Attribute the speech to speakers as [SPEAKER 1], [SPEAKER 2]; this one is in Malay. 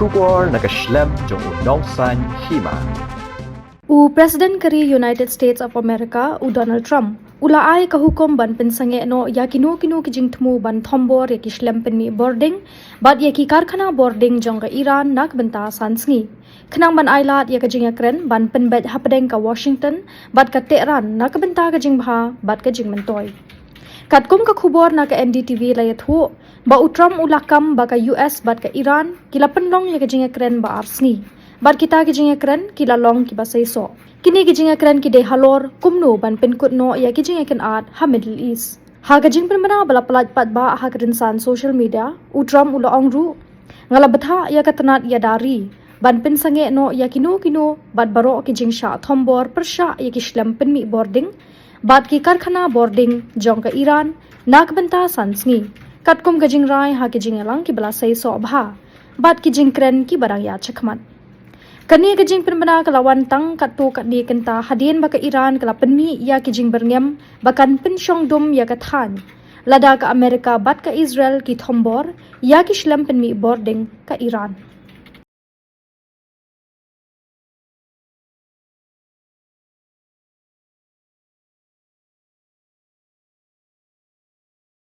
[SPEAKER 1] Kubor nakaslem jong unongsan hima.
[SPEAKER 2] President kari United States of America Donald Trump ulaay kahukom ban pensange no yakino kijing temu ban thombor yaki shlempeni boarding bad yaki karkhana boarding jongga Iran nak benta sansngi khnang ban ailat yaka jing yakren ban penbet hapdeng ka Washington bad ka Tehran nak benta ka jing bha bad ka jing mentoy katkum ka khubor na ka NDTV layat hu ba Trump ulakam ba ka US bad ka Iran kila penlong yaka jing yakren ba arsni Bar kita kijing ekran kila long ki basai so. Kini kijing ekran ki de halor kumno ban penkut no ya kijing ekran art ha Middle East. Ha kijing penmana bala pelat pat ba ha kerinsan social media utram ula ongru ngala betha ya katanat ya dari ban pensange no ya kino bad baro kijing sha thombor persha ya kislam penmi boarding bad ki karkhana boarding jong ka Iran nak benta sansngi katkum kijing rai ha kijing elang ki bala sai so bha bad kijing kren ki barang ya chakmat Kani kijing penbena kelawan tang katu kat di kenta hadien baka Iran kala penmi ya kijing berngem bakan pensyong dum ya kathan lada ka Amerika bat ka Israel ki thombor ya ki shlam penmi boarding ka Iran